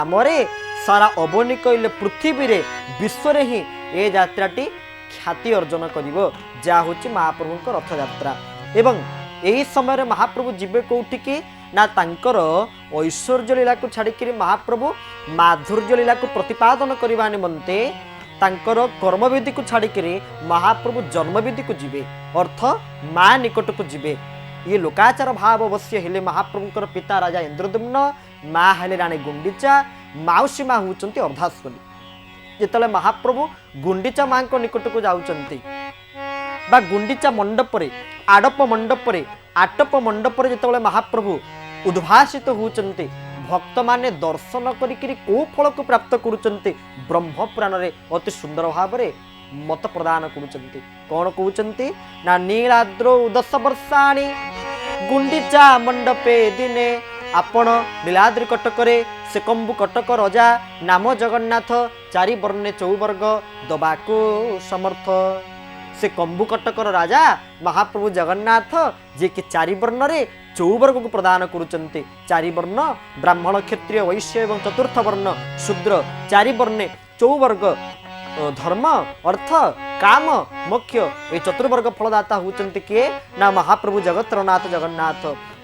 आमरे सारा अवनी कहले पृथ्वी रे विश्व रे ही ए यात्राटी ख्याति अर्जन करिवो जा होची महाप्रभु रथ यात्रा। एवं यही समय महाप्रभु जीवे कौटी की ना तांकर ऐश्वर्य लीला को छाड़ी महाप्रभु माधुर्य लीला को प्रतिपादन करने निमंते तांकर कर्मविधि को छाड़ी महाप्रभु जन्मविधि को जीवे अर्थ माँ निकट को जीवे। ये लोकाचार भाव अवश्य हेले महाप्रभुकर पिता राजा इंद्रद्युम्न माँ हेले राणी गुंडीचा माउसी माँ होउचंती अर्धाश्वनी। जेतले महाप्रभु गुंडीचा माँ को निकट को जाउचंती बा गुंडीचा मंडप रे आडप मंडप रे आटप मंडप रे जेतले महाप्रभु उद्भासित होउचंती भक्त माने दर्शन करिकिरी को फल को प्राप्त करूचंती ब्रह्म पुराण रे अति सुंदर भाव रे मत प्रदान करूचंती। कौन कहउचंती ना नीलाद्रो 10 वर्षाणी गुंडीचा मंडपे दिने आपण नीलाद्रि कटकरे सेकंबु कटक रजा नाम जगन्नाथ चारि वर्णे चौवर्ग दबाको समर्थ। से कंबु कटकर राजा महाप्रभु जगन्नाथ जे कि चारि वर्ण रे चौवर्ग को प्रदान करुचंती। चारि वर्ण ब्राह्मण क्षत्रिय वैश्य एवं चतुर्थ वर्ण शूद्र चारि वर्णे चौवर्ग धर्म अर्थ काम मोक्ष ये चतुर्वर्ग फलदाता होचंती किए ना महाप्रभु जगतरनाथ जगन्नाथ।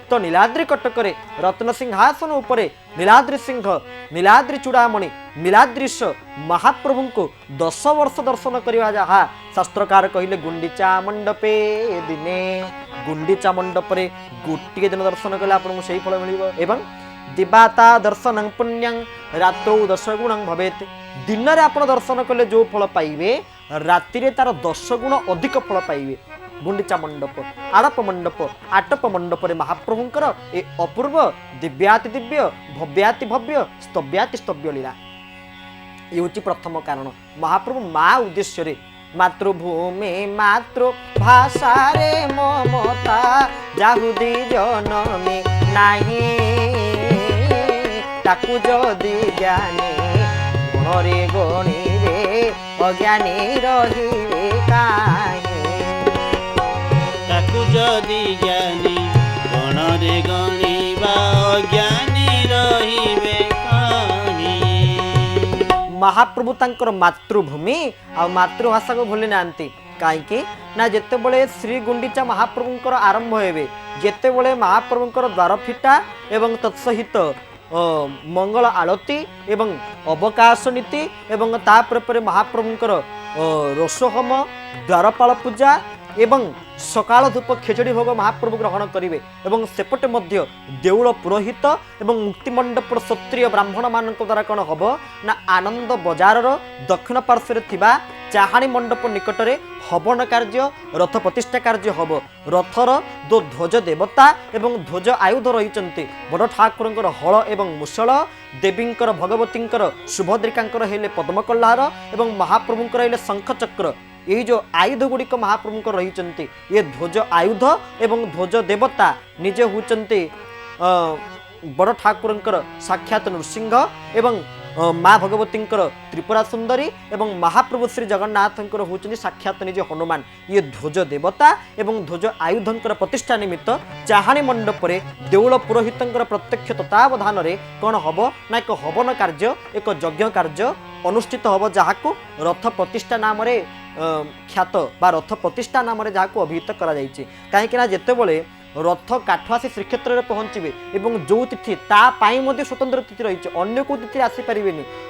तो नीलाद्रि कटकरे रत्न सिंहासन उपरे नीलाद्रि सिंह नीलाद्रि चूड़ामणि नीलाद्रीश महाप्रभु को 10 वर्ष दर्शन करवा जहा शास्त्रकार कहले गुंडीचा मंडपे दिने गुंडीचा मंडपरे गोटे दिन दर्शन कले आपको सही फल मिलिबो। एवं दिबाता दर्शनं पुण्यं रात्रौ 10 गुणं भवेत। दिन रे आपण दर्शन कले जो फल पाइबे राति रे तार 10 गुण अधिक फल पाइबे। गुंडीचा मंडप आड़प मंडप आटप मंडप रे महाप्रभुंकर ए अपूर्व दिव्याति दिव्य भव्याति भव्य स्तव्याति स्तव्य लीला ये हूँ प्रथम कारण। महाप्रभु माँ उद्देश्य रे मातृभूमि मातृभाषा रे ममता जाहुदी जनमी नाही ताकू जदि ज्ञानी गुणरे गणिबे अज्ञानी रहिबे काहे ताकू जदि ज्ञानी गणरे गणिबा अज्ञानी रहिबे काहे। महाप्रभु तांकर मातृभूमि आ मातृभाषा को भूली नांती कहीं ना जिते बड़े श्री गुंडीचा महाप्रभुंकर आरंभ हेबे जिते बड़े महाप्रभुंकर द्वार फिटा एवं तत्सहित मंगल आलती एवं अवकाश नीति एवं तापर महाप्रभुंकर रोषहोम द्वारपाल पूजा एवं सकाल धूप खेचड़ी भोग महाप्रभु ग्रहण करेंगे एवं सेपटे मध्य देउल पुरोहित एवं मुक्तिमंडप क्षत्रिय ब्राह्मण मान द्वारा कौन हम ना आनंद बजार दक्षिण पार्श्व थिबा चाहाणी मंडप निकटरे हवन कार्य रथ प्रतिष्ठा कार्य हम। रथर दो ध्वज देवता एवं ध्वज आयुध रही बड़ ठाकुर हल एवं मुसल देवींकर भगवतींकर सुभद्रिकांकर हेले पद्मकल्लार एवं महाप्रभुंकर हेले शंख चक्र ये जो आयुध गुड़िक महाप्रभुंकर रही ये ध्वज आयुध एवं ध्वज देवता निजे होचंती बड़ ठाकुरंकर साक्षात नृसिंह एवं माँ भगवतींकर त्रिपुरा सुंदरी एवं महाप्रभु श्री जगन्नाथंकर होचंती साक्षात निजे हनुमान। ये ध्वज देवता एवं ध्वज आयुधंकर प्रतिष्ठा निमित्त चाहाणी मंडप रे देउल पुरोहितंकर प्रत्यक्ष तत्वावधान रे कौन हम ना एक हवन कार्य एक यज्ञ कार्य अनुष्ठित हम जहां रथ प्रतिष्ठा नाम रे ख्यात बा रथ प्रतिष्ठा नाम रे जहां अभिहित करा जायछि। काहेकि ना जेतेबेले रथ काठ आसी श्रीक्षेत्र में पहुँचे एवं जो तिथि तापाई स्वतंत्र तिथि रही अन्य को तिथि आसीपारे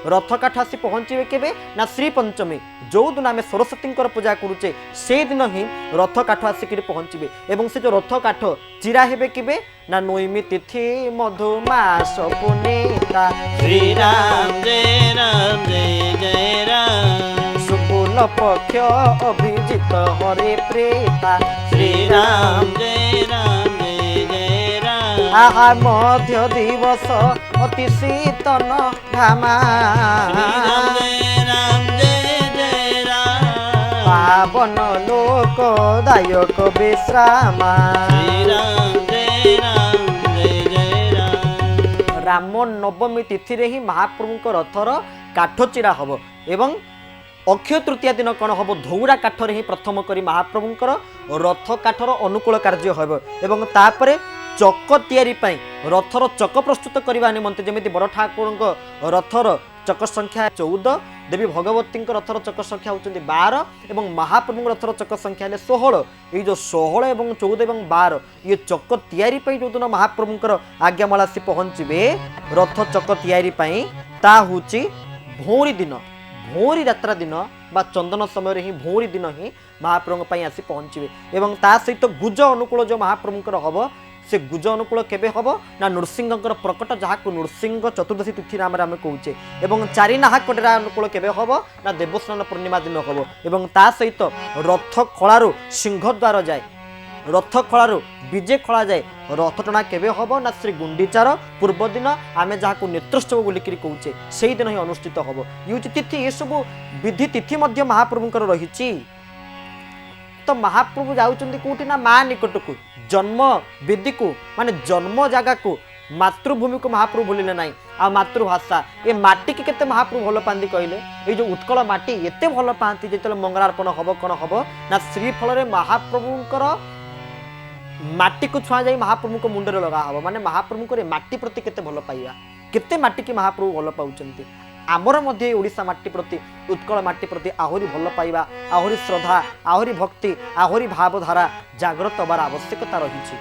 रथ काठ आसी पहुँचे केवे ना श्री पंचमी जो दिन आम सरस्वती पूजा करुचे से दिन ही रथ काठ आसिक पहुँचे एवं से जो रथ काठ चिरा हेबे केवे ना नोइमी तिथि मधुमास पुनीता श्री राम जय राम जय जय राम सुकुल पक्ष अभिजित हरे प्रेता श्री राम जय राम जय जय राम आहा मध्य दिवस अति शीतन घामा श्री राम जय जय राम पावन लोकदायक विश्रामा श्री राम जय राम जय जय राम। राम नवमी तिथि रे ही महाप्रभु को रथर काठ चिरा हब एवं अक्षय तृतीया दिन कौन हम धौरा काठर ही प्रथम करी महाप्रभुंकर रथ काठर अनुकूल कार्य हम एवं तापरे ଚକ ତିଆରି ପାଇଁ ରଥର ଚକ ପ୍ରସ୍ତୁତ କରିବା ନିମନ୍ତେ ଯେମିତି ବଡ଼ ଠାକୁରଙ୍କ ରଥର ଚକ ସଂଖ୍ୟା 14, ଦେବୀ ଭଗବତୀଙ୍କ ରଥର ଚକ ସଂଖ୍ୟା ହେଉଛନ୍ତି 12 ଏବଂ ମହାପ୍ରଭୁଙ୍କ ରଥର ଚକ ସଂଖ୍ୟା ହେଲେ 16। ଏଇ ଯେଉଁ 16 ଏବଂ 14 ଏବଂ 12 ଇଏ ଚକ ତିଆରି ପାଇଁ ଯେଉଁଦିନ ମହାପ୍ରଭୁଙ୍କର ଆଜ୍ଞାମାଳ ଆସି ପହଞ୍ଚିବେ ରଥ ଚକ ତିଆରି ପାଇଁ, ତା ହେଉଛି ଭଉଁରୀ ଦିନ, ଭଉଁରୀ ଯାତ୍ରା ଦିନ ବା ଚନ୍ଦନ ସମୟରେ ହିଁ ଭଉଁରୀ ଦିନ ହିଁ ମହାପ୍ରଭୁଙ୍କ ପାଇଁ ଆସି ପହଞ୍ଚିବେ। ଏବଂ ତା ସହିତ ଗୁଜ ଅନୁକୂଳ ଯେଉଁ ମହାପ୍ରଭୁଙ୍କର ହେବ, से गुज अनुकूल केबे हबो ना नृसिंहकर प्रकट जहाँ नृसिंह चतुर्दशी तिथि नाम आम कौचे और चारिनाहा कटेरा अनुकूल केबे हबो ना देवस्नान पूर्णिमा दिन हबो एवं ता सहित रथ खलारू सिंहद्वार जाए रथ खलारू विजे खला जाए रथ टଣା केबे हबो ना श्री गुंडीचार पूर्व दिन आम जहाँ नेत्रोत्सव बोलिक कौचे से दिन ही अनुष्ठित हबो यूज तिथि ये सब विधि तिथि मध्य महाप्रभुंकर रही। तो महाप्रभु जाउचंदी कोठी ना मां निकट को जन्म वेदी को माने जन्म जगह को मातृभूमि को महाप्रभु भूलिले नाई आ मातृभाषा ये माटी की केते महाप्रभु भल पाती कहले ये जो उत्कल माटी एते भल पाती जेतले मंगलार्पण हबो कौन हबो ना श्रीफल रे महाप्रभुंकर माटी को छुआ जाई महाप्रभु को मुंडरे लगा हबो माने महाप्रभु को माटी प्रति केते भल पाइबा केते माटी की महाप्रभु भल पाउचंती आमर मध्य ओडिशा माटी प्रति उत्कल माटी प्रति आहुरी भल पाइबा आहुरी श्रद्धा आहुरी भक्ति आहुरी भावधारा जागृत हबार आवश्यकता रही।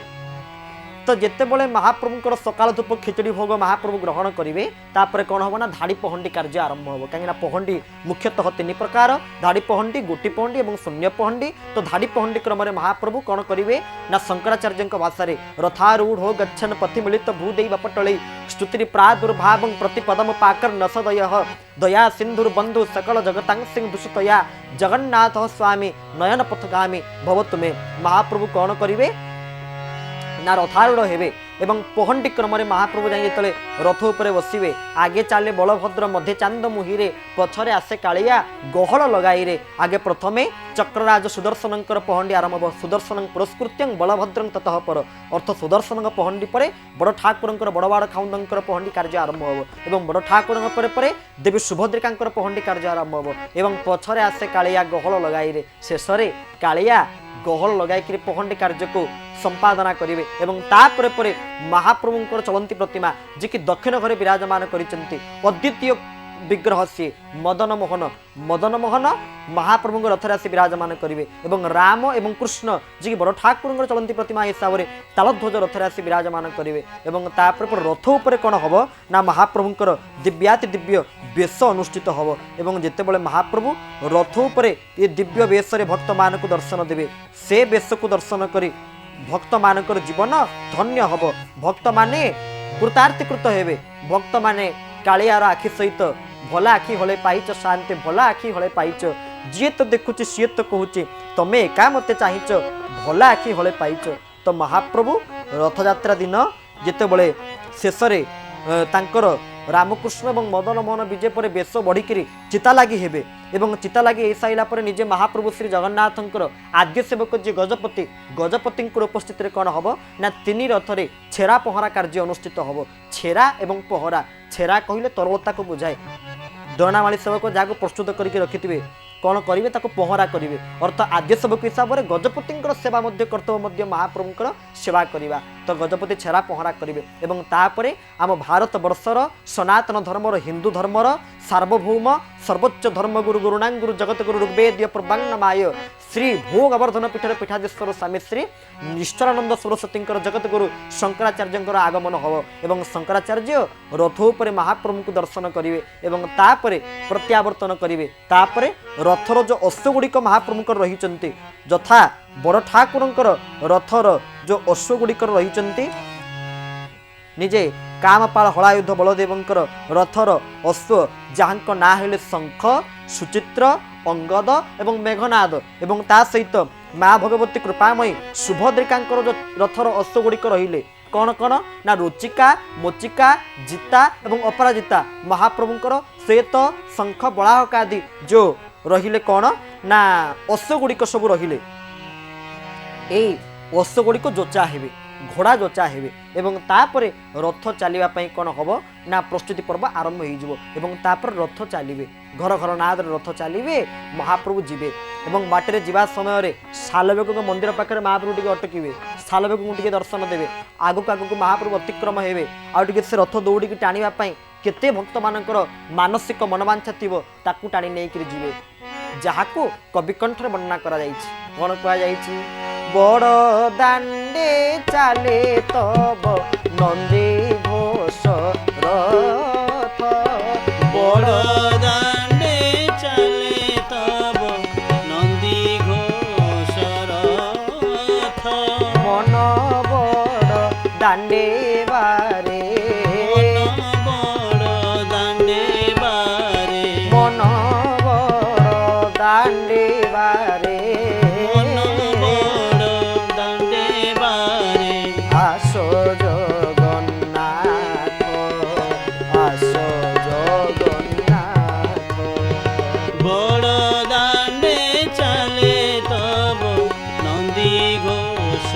तो जितेबले महाप्रभुंकर सकाल धूप खिचड़ी भोग महाप्रभु ग्रहण करेंगे तापर कौन हम ना धाड़ी पहंडी कार्य आरंभ हो कहीं पहंडी मुख्यतः 3 प्रकार धाड़ी पहंडी गोटी पहंडी और शून्य पहंडी। तो धाड़ी पहंडी क्रम महाप्रभु कौन करेंगे ना शंकराचार्य भाषा रथारूढ़ हो गच्छन पथि मिलित भूदेव बपटले स्तुति प्रादुर्भाव प्रतिपदम पाकर नसदय दया सिंधुर बंधु सकल जगतांग सिंह दूषितया जगन्नाथ स्वामी नयन पथगामी भवतु में महाप्रभु कौन करेंगे ना रथारूढ़ हेबे एवं पहंडी क्रम महाप्रभु जाए जो रथ उपरे बसवे आगे चले बलभद्र मध्य चांद मुहिरे पछरे आसे कालिया गहल लगाई आगे प्रथमे चक्रराज सुदर्शन पहंडी आरंभ सुदर्शन पुरस्कृत्यं बलभद्रं ततः पर अर्थ सुदर्शन पहंडी पर बड़ ठाकुर बड़वाड़ खाउंदर पहंडी कार्य आरंभ हो एवं बड़ ठाकुर पर देवी सुभद्रिका पहंडी कार्य आरंभ हो एवं पछरे आसे कालिया गहल लगाई शेष कालिया गहल लगाई पहंडी कार्य को संपादना करेंगे एवं तापर परे महाप्रभुंकर चलंती प्रतिमा जी कि दक्षिण घरे विराजमान करिसेंती अद्वितीय विग्रह सी मदन मोहन महाप्रभु रथरे आसी विराजमान करेंगे एवं राम एवं कृष्ण जी कि बड़ ठाकुर चलंती प्रतिमा हिसाब से तालध्वज रथरे आसी विराजमान करेंगे एवं तापर रथ उपर कौन हम ना महाप्रभुंकर दिव्याति दिव्य बेश अनुष्ठित हम एवं जितेबले महाप्रभु रथ उपर ये दिव्य बेश भक्त मान को दर्शन देवे से बेश को दर्शन करी भक्त मानकर जीवन धन्य हब भक्त माने कृतार्थीकृत हेबे भक्त माने कालियार आखि सहित भला आखि हले पाइच शांति भला आखि हले पाइच जी तो देखुची सी तो कहूँ तमें एका मते चाहिच भला आखि हले पाइच। तो महाप्रभु रथयात्रा दिन जितेबले शेष तांकर रामकृष्ण और मदन मोहन विजय पर बेश बढ़िकी चिता लगी हेबे एवं चिता लगी सारा पर निजे महाप्रभु श्री जगन्नाथंकर आद्य सेवक जी गजपति उपस्थित कौन हम ना 3 रथरे छेरा पहरा कार्य अनुष्ठित हम छेरा एवं पहरा छेरा कहले तरलता को बुझाए दयनामाली सेवक जहाँ प्रस्तुत करके रखिथे कौन करेंगे ताको पहरा करेंगे अर्थ आद्य सेवक हिसाब से गजपति सेवा कर्तव्य महाप्रभुंकर सेवा करवा। तो गजपति छेरा पहरा करेंगे एवं तापर आम भारत वर्षर सनातन धर्मर हिंदू धर्मर सार्वभौम सर्वोच्च धर्मगुरु गुरुणांगुरु जगत गुरु ऋग्वेद्य पूर्वांगनामाय श्री भोगवर्धन पीठर पीठाधीश्वर स्वामी श्री निश्चलानंद सरस्वती जगत गुरु शंकराचार्य आगमन हम एवं शंकराचार्य रथ उपर महाप्रभु को दर्शन करेंगे एवं तापर प्रत्यावर्तन करेंगे तापर रथर जो अश्वगुड़िक महाप्रभुंकर रही यथा बड़ ठाकुरंकर रथर जो अश्वगुड़िकर रही निजे कामपाल हलायुध बलदेवंकर रथर अश्व जहाँ ना हेले शंख सुचित्र अंगद एवं मेघनाद एवं ता सहित माँ भगवती कृपामयी सुभद्रिका जो रथर अश्वगुड़िक रहिले कौन कौन ना रुचिका मोचिका जिता एवं अपराजिता महाप्रभुंकर श्वेत शंख बलाहक आदि जो रहिले कौन ना अश्वगुड़िक सब रहिले अश्वगुड़िक जोचा हेबे घोड़ा जोचा हेबे एवं तापरे रथ चलवा कौन हम ना प्रस्तुति पर्व आरंभ हो तापर रथ चलिए घर घर नाद रथ चलिए महाप्रभु जीवे एवं बाटर जीवा समय सालबेग मंदिर पाखे महाप्रभु टी अटकिवे सालवेग टिके दर्शन देवे आगक आगक महाप्रभु अतिक्रम हेबे आउटे से रथ दौड़ी टाणिबा पई केते भक्त मानकर मानसिक मनोवांछा थिबो ताकू टाणी नै करी जीवे जहाकू कवि कंठरे वर्णना करा जायछि कोन कहा जायछि बड़ दांडे चाले तब नंदी घोष रथ बड़ दांडे चले तब नंदी घोष रथ मन बड़ दांडे बारे मन बड़ दांडे बारे मन बड़ दांडे बारे मन बड़ दांडे बारे आसो जगन्नाथ आसो जगन्नाथ बड़ दांडे चले तब नंदी घोष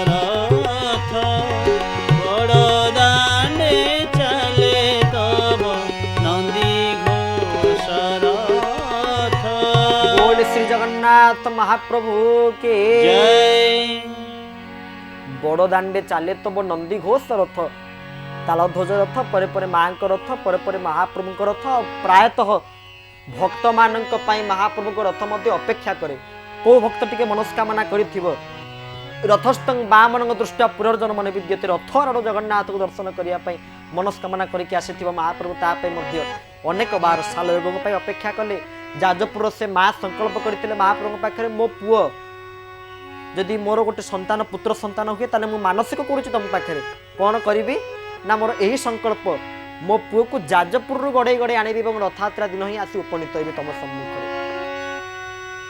रथ बड़ दांडे चले तब नंदी घोष रथ बोल श्री जगन्नाथ महाप्रभु के जय बड़ दांडे चाले तब नंदी घोष रथ तालध्वज रथ परे परे माँ रथ परे परे महाप्रभु रथ प्रायतः भक्त मानक पई महाप्रभु रथ मध्य अपेक्षा करे को भक्त टिके मनस्कामना करिथिबो रथस्थं बामन दृष्टि पुनर्जन्म विद्यते रथर जगन्नाथ को दर्शन करिया पई मनस्कामना करके आसीथिबो महाप्रभु ता पई मध्य अनेक बार सालयोग पई अपेक्षा कले जाजपुर से माँ संकल्प करथिले महाप्रभु पाखरे मो पुओ जदि मोर गोटे संतान पुत्र संतान हुए ताले मु मानसिक करूची तुम पाखरे कौन करी ना मोर यही संकल्प मो पुओ को जाजपुर गड़े गड़े आनिबी और रथयात्रा दिन ही आसी उपनीत होबे तुम सम्मुख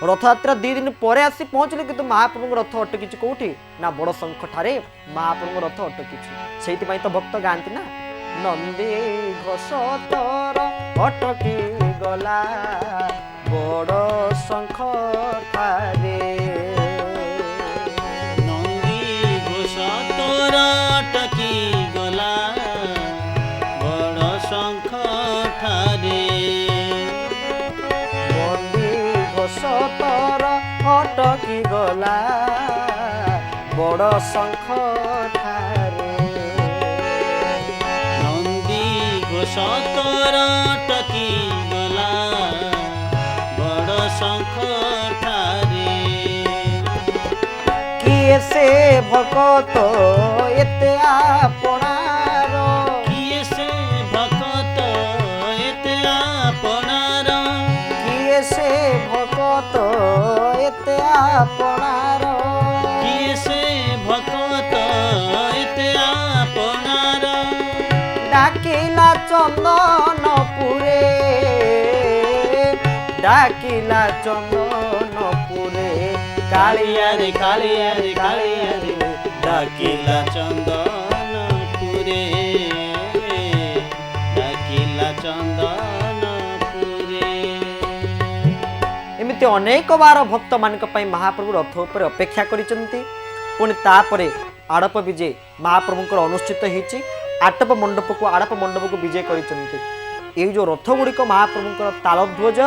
रथयात्रा 2 दिन पर आसी पहुँचले कि महाप्रभु रथ अटकी कौटी ना बड़ शंख ठारे महाप्रभु रथ अटकी से तो भक्त गाँति ना नंदी घोष तर अटकी गला बड़ शंख ठारे नंदी घोष तोरा टकी गला बड़ शंख ठारे नंदी घोष तर अटकी गला बड़ शंख ठारे नंदी घोष तोरा टकी गला बड़ शंख ठारे किए से भकत एते आपणार किए से भकत एते आपणार किए से भकत एते आपणार किए से भकत एते आपणार डाकिला चंदनपुरे डाकिला चंदनपुरे कालिया रे कालिया रे कालिया रे डाकिला चंदन पुरे डाकिला चंदन पुरे एमती अनेक बार भक्त मानक पई महाप्रभु रथ उपर अपेक्षा करिसंती पुणी तापरे आड़प विजय महाप्रभुंकर अनुष्ठित होईची आटप मंडप को आड़प मंडप को विजय करिसंती ये जो रथ गुड़िक महाप्रभुंकर तालध्वज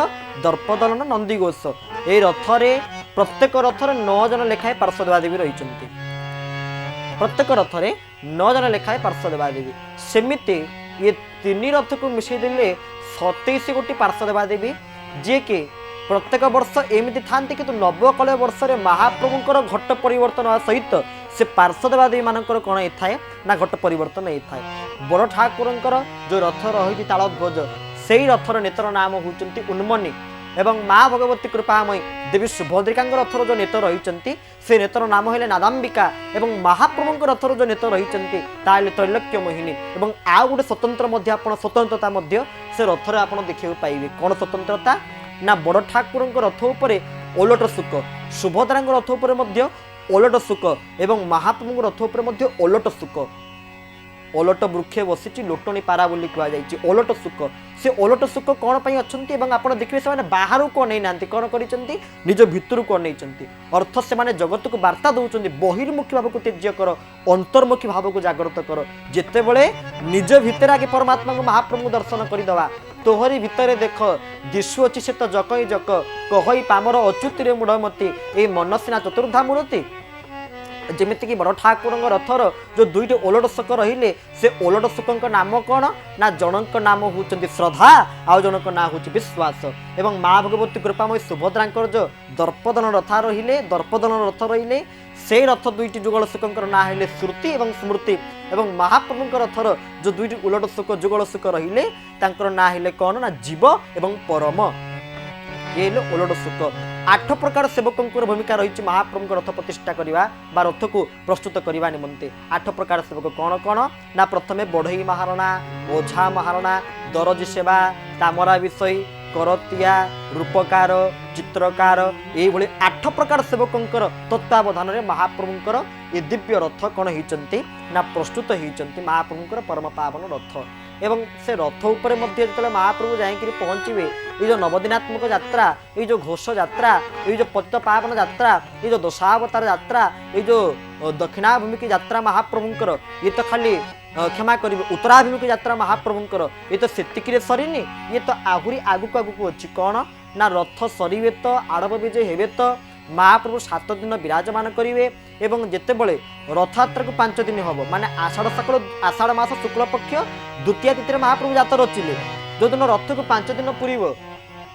दर्पदलन नंदीघोष ये रथरे प्रत्येक रथर 9 जन लेखाएं पार्श्वदेवादेवी रही प्रत्येक रथरे 9 जन लेखाएं पार्श्वदेवादेवी सेमिति ये 3 रथ को मिसई देले 27 गोटी पार्श्वदेवादेवी जे के प्रत्येक वर्ष एमती थांती कि नवकलय वर्ष रे महाप्रभुंकर घट परिवर्तन सहित से पार्श्वदेवादेवी मानकर कौन होता ना घट परिवर्तन होता है बड़ ठाकुरंकर जो रथ रही तालध्वज से ही रथर नेतर नाम होती उन्मनी एवं माँ भगवती कृपामयी देवी सुभद्रिका रथर जो नेत रही से नेतर नाम है नादाम्बिका एवं महाप्रभु रथर जो नेत रही त्रैलोक्य मोहिनी एवं आउ गोटे स्वतंत्र स्वतंत्रता से रथर आप देखा पाइबे कौन स्वतंत्रता ना बड़ ठाकुर रथ उपरे ओलट सुक सुभद्रा रथ उपरे ओलट सुक एवं महाप्रभु रथ उपरे ओलट सुक ओलट वृक्षे बसी लोटनी पारा बोली कहुई ओलट सुक से ओलट सुक कौन पर अच्छा आप देखिए से बाहर को नहीं ना कौन कर निज भितर को नहीं अर्थ से जगत को वार्ता दौरान बहिर्मुखी भाव को त्यज्य कर अंतर्मुखी भाव को जागृत कर जिते बड़े निज भितर आगे परमात्मा को महाप्रभु दर्शन करदे तोहरी भितर देख दिशुअछि से तो जकई जक कहई पामर अच्युति रे मूढ़मती ए मन सिना चतुर्धा मूर्ति ଯେମିତିକି ବଡ଼ ଠାକୁରଙ୍କ ରଥର ଯେଉଁ ଦୁଇଟି ଓଲଟ ଶୋକ ରହିଲେ ସେ ଓଲଟ ଶୋକଙ୍କ ନାମ କ'ଣ ନା ଜଣଙ୍କ ନାମ ହେଉଛନ୍ତି ଶ୍ରଦ୍ଧା ଆଉ ଜଣଙ୍କ ନାଁ ହେଉଛି ବିଶ୍ୱାସ। ଏବଂ ମା ଭଗବତୀ କୃପାମୟୀ ସୁଭଦ୍ରାଙ୍କର ଯେଉଁ ଦର୍ପଦନ ରଥ ରହିଲେ ସେଇ ରଥ ଦୁଇଟି ଯୁଗଳ ଶୋକଙ୍କର ନାଁ ହେଲେ ଶ୍ରୁତି ଏବଂ ସ୍ମୃତି। ଏବଂ ମହାପ୍ରଭୁଙ୍କ ରଥର ଯେଉଁ ଦୁଇଟି ଓଲଟ ଶୋକ ଯୁଗଳ ଶୋକ ରହିଲେ ତାଙ୍କର ନାଁ ହେଲେ କ'ଣ ନା ଜୀବ ଏବଂ ପରମ। ये ओलट सुख 8 प्रकार सेवकों भूमिका रही महाप्रभु रथ प्रतिष्ठा करने बा रथ को प्रस्तुत करने निमंते 8 प्रकार सेवक कौन कौन ना प्रथमे बढ़ई महारणा ओझा महारणा दरजी सेवा तामरा विषय करतिया रूपकार चित्रकार ये 8 प्रकार सेवकों तत्वावधान में महाप्रभुंर ये दिव्य रथ कौन होती ना प्रस्तुत होती महाप्रभुंर परम पावन रथ। एवं से रथ उपरे मध्य जो महाप्रभु जाकि पहुँचे ये जो नवदिनात्मक यात्रा ये जो घोष यात्रा ये जो पतित पावन यात्रा ये जो दशावतार यात्रा ये जो दक्षिणाभिमुखी यात्रा महाप्रभुंकर ये तो खाली क्षमा करेंगे उत्तराभिमुखी यात्रा महाप्रभुंकर ये तो सेतिकी सरीनी ये तो आहरी आगुक आगुक अच्छी कौन ना रथ सरीबे तो आड़व विजय हेबे तो महाप्रभु 7 दिन विराजमान करेंगे एवं जितेबले रथयात्रा को 5 दिन हम माने आषाढ़ मास शुक्ल पक्ष द्वितीय तिथि महाप्रभु जात रचिले जो दिन रथ को 5 दिन पूरीब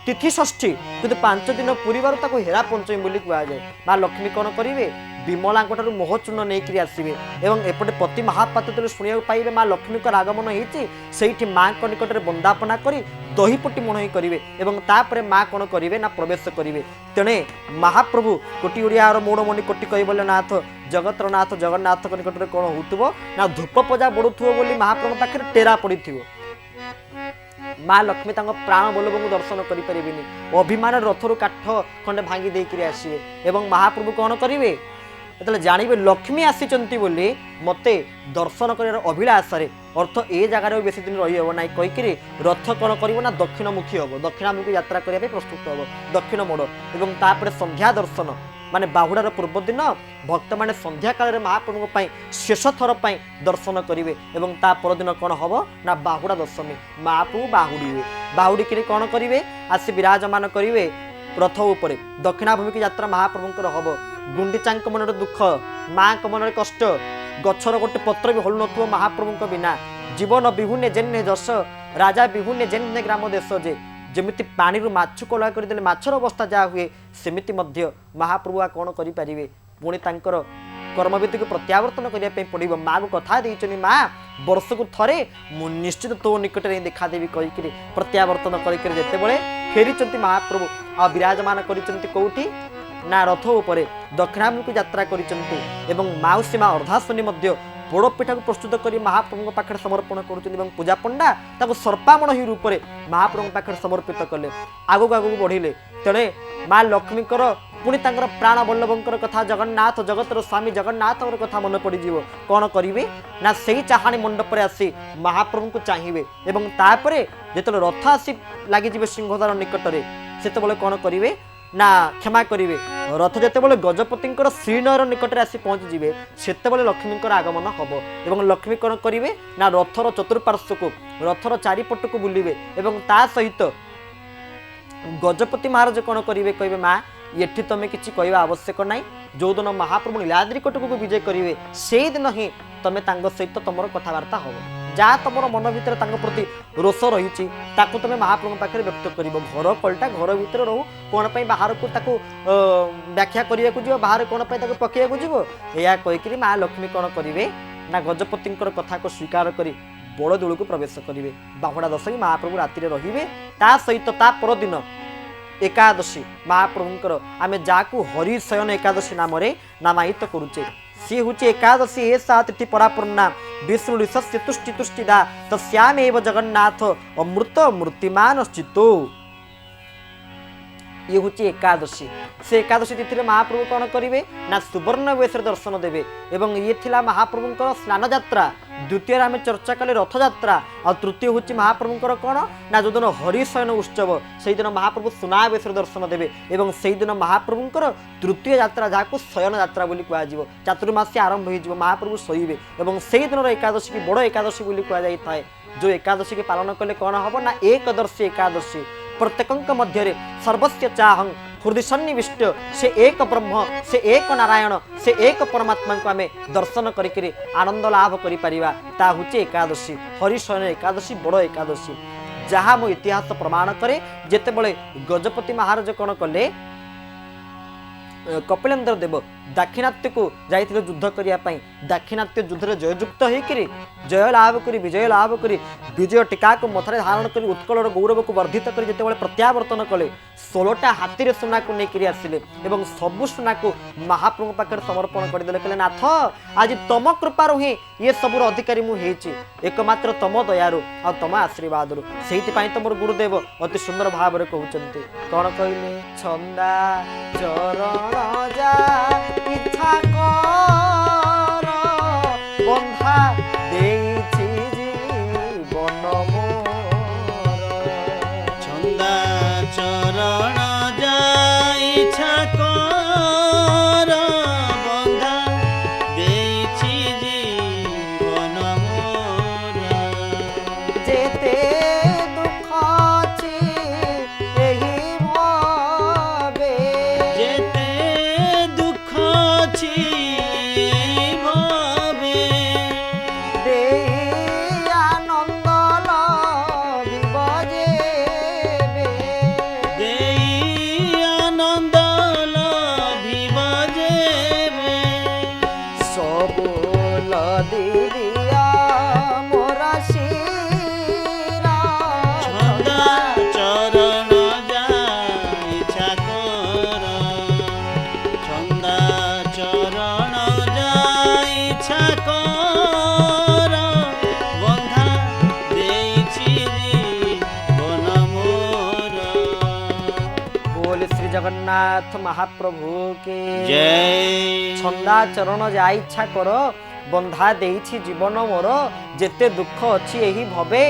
तिथि षष्ठी किंतु 5 दिन पूरीबार हेरा पंचमी बोली कहुए माँ लक्ष्मी कौन करेंगे विमला मोहचूर्ण नहीं आसवे एवं एपटे पति महापात्र शुणा पाइबे माँ लक्ष्मी आगमन होती माँ निकट में बंदापना कर दहीपटी मुणई करेंगे एवं तापर माँ कौन करेंगे ना प्रवेश करेंगे तेणे महाप्रभु कोटि ओडिया मौड़मणि कोटि कैबल्य नाथ जगतर नाथ जगन्नाथ निकट में कौन हो ना धूप पूजा बढ़ुव बोली महाप्रभु पाखे टेरा पड़ी माँ लक्ष्मी प्राण बल्लभ को दर्शन करें अभिमान रथर काठ खंडे भांगी देकर आसवे एवं महाप्रभु कौन करेंगे जो जानवे लक्ष्मी आसी बोली मते दर्शन कर अभिलाष अर्थ ए जगार बेसी दिन रही ना कहीकि रथ कौन कर दक्षिणमुखी हम दक्षिणामुखी यात्रा करने प्रस्तुत हम दक्षिण मोड़ एवं तापर संध्या दर्शन माने बाहुड़ार पूर्व दिन भक्त माने संध्या काल महाप्रभु शेष थर दर्शन करेंगे एवं ता परदिन कौन हम ना बाहुड़ा दशमी महाप्रभु बाहुड़ी कौन करेंगे आसी विराजमान करेंगे रथ उपरे दक्षिणाभिमुखी यात्रा महाप्रभुंकर हम गुंडीचांक मन दुख माँ मन कष्ट गछर गोटे पत्र भी हलु न महाप्रभु बिना जीवन विहुने जेने जश राजा विहुने जेने ग्राम देश जे जमिति पानी माछ कला करदे माछर अवस्था जहाँ हुए सेमिति मध्य महाप्रभु कौन करें पुणी तांकर कर्मविधि को प्रत्यावर्तन करने पड़ो माँ को कथा देती माँ वर्ष को थरे मु निश्चित तो निकट में देखादेवी कहीकि प्रत्यावर्तन करते फेरी महाप्रभु आ विराजमान कौटी ना रथ उपरे दक्षिणामुखी यात्रा करिसेंती एवं माउसी माँ अर्धाश्वनी पोड़ पिठा को प्रस्तुत कर महाप्रभु पाखे समर्पण कर पूजा पंडा सर्पामण ही रूप में महाप्रभु पाखे समर्पित कले आगक आगक बढ़िले तेणे माँ लक्ष्मीकर पुणी प्राण बल्लभंकर कथा जगन्नाथ जगतर स्वामी जगन्नाथ कथा मन पड़ कौन करेंगे ना से चाहाणी मंडप आसी महाप्रभु को चाहिए एवं तापर जो रथ आसी लगे सिंहद्वार निकट में से कौन करेंगे ना क्षमा करेंगे रथ जिते गजपति श्रीनगर निकट में आसी पहुँचीजे से लक्ष्मी आगमन हम एवं लक्ष्मी कौन करेंगे ना रथर चतुर्पार्श्व को रथर चारिपट को बुलवे एवं ता सहित गजपति महाराज कौन करेंगे कहे माँ ये तुम्हें किसी कहवा आवश्यक ना जो दिन महाप्रभु नीलाद्री कटक को विजय करेंगे से दिन ही तुम्हें सहित तुम कथबार्ता हम जहाँ तुम मन भर प्रति रोष रही तुम्हें महाप्रभु पाखे व्यक्त कर घर पलटा घर भितर रहू कौन बाहर को व्याख्या करने को बाहर कौन पकड़ा या कहीकि माँ लक्ष्मी कौन करेंगे ना गजपति कथा को स्वीकार कर बड़दोल को प्रवेश करेंगे बाहुड़ा दशमी महाप्रभु राति रे ता सहित ता परदिन एकादशी महाप्रभुंकर आम जहाँ हरिशयन एकादशी नाम नामायित करुचे सी हूँ एकादशी ऐसा तिथि परापूर्णा विष्णु ऋषस्य तुष्टि तुष्टिदा तस्यामेव जगन्नाथ अमृत मूर्तिमान चित्तो ये हूँ एकादशी से एकादशी तिथि महाप्रभु कौन करेंगे ना सुवर्ण वेश दर्शन देवे एवं ये थिला महाप्रभुंकर स्नान यात्रा द्वितीय आम चर्चा कले रथयात्रा और तृतीय हूँ महाप्रभुंकर कौन ना जो दिन हरिशयन उत्सव से दिन महाप्रभु सुनावेश दर्शन देवे एवं से दिन महाप्रभुंकर तृतीय यात्रा जहाँ शयन यात्रा बोली कह चातुर्मासी आरंभ हो महाप्रभु शोबे एवं से दिन एकादशी की बड़ एकादशी बोली कह जो एकादशी के पालन कले कौन हम ना एकदर्शी एकादशी प्रत्येक मध्य सर्वस्व चाहं हृदय सन्निविष्ट से एक ब्रह्म से एक नारायण से एक परमात्मा को आम दर्शन करी आनंद लाभ करा हूँ एकादशी हरिशयन एकादशी बड़ एकादशी जहाँ मो इतिहास प्रमाण करे जेते बळे गजपति महाराज कौन कले कपिलेन्द्र देव दाक्षिणात्य को जाइथिले युद्ध करने दाक्षिणात्य युद्ध जययुक्त होकर जय लाभ करी विजय लाभ करी विजय टीका को मथारे धारण कर उत्कलर गौरव को वर्धित कर जिते प्रत्यावर्तन कले 16टा हाथी सुना को लेकर आसिले एवं सबु सुना को महाप्रभु पाखे समर्पण करदे कहले नाथ आज तम कृपार ही ये सबुर अधिकारी मुझे एकमात्र तम दयारु आ तम आशीर्वाद से मोर गुरुदेव अति सुंदर भाव कहते कौन कहले छंदा चरण जा इच्छा कर बंधा देइछि जीवन मोर छंदा चरण जा इच्छा कर बंधा देइछि जीवन मोर जेते दुख अछि एही भावे जेते दुख छी भावे देई आनंद लभिब जेबे देई आनंद लभिब जेबे सबु लदी दिया मोर शिरा छंदा चरण जा इच्छा कर छंदा चरण जा इच्छा कर बंधा देइछि जीवन मोर बोल श्री जगन्नाथ महाप्रभु के जय छंदा चरण जा इच्छा कर बंधा देइछि जीवन मोर जेते दुख अछि एही भवे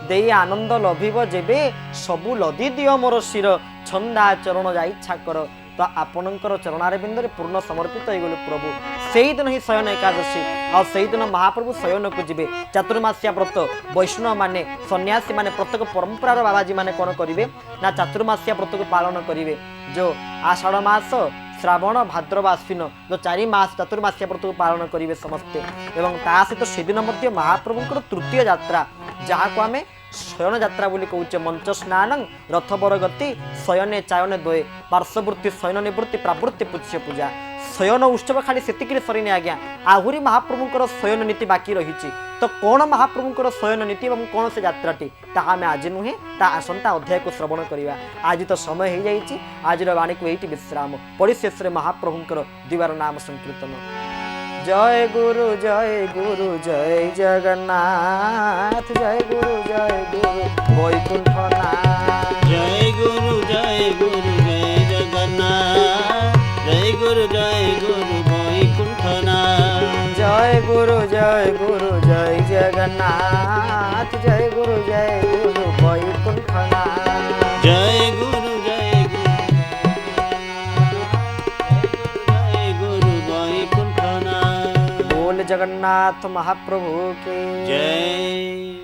देई आनंद लभिब जेबे सबु लदी दियो मोर शिर छंदा चरण जा इच्छा कर तो आपणकर चरणार बिंदरे पूर्ण समर्पित हो गले प्रभु से दिन ही शयन एकादशी और से दिन महाप्रभु शयन को जीवे चातुर्मास्या व्रत वैष्णव माने सन्यासी माने प्रत्येक परंपरार बाबाजी माने कौन करेंगे ना चातुर्मास्या व्रत को पालन करेंगे जो आषाढ़ मास श्रावण भाद्रव आश्विन जो 4 मास चतुर्मास्या व्रत को पालन करेंगे समस्ते एवं ता सहित से दिन मध्य महाप्रभुंकर तृतीय यात्रा जहाँ को आम शयन यात्रा बोली कहूचे मंच स्नान रथबर गति शयने चायने द्वये पार्श्ववृत्ति शयन निवृत्ति प्रावृत्ति पूज्य पूजा शयन उत्सव खाली सेतिकी सरीनी आज्ञा आहुरी महाप्रभुंकर शयन नीति बाकी रही तो कौन महाप्रभुंकर शयन नीति और कौन से यात्राटी ताहा आम आज नुहे ता आसंता अध्याय को श्रवण करवा आज तो समय हो जाइए आज वाणी को ये विश्राम पड़ी शेष महाप्रभुंकर द्विबार नाम संकीर्तन जय गुरु जय जगन्नाथ जय गुरु वैकुंठनाथ जय गुरु जय जगन्नाथ जय गुरु वैकुंठनाथ जय गुरु जय जगन्नाथ जय गुरु वैकुंठनाथ जय गुरु वैकुंठनाथ बोल जगन्नाथ महाप्रभु के जय।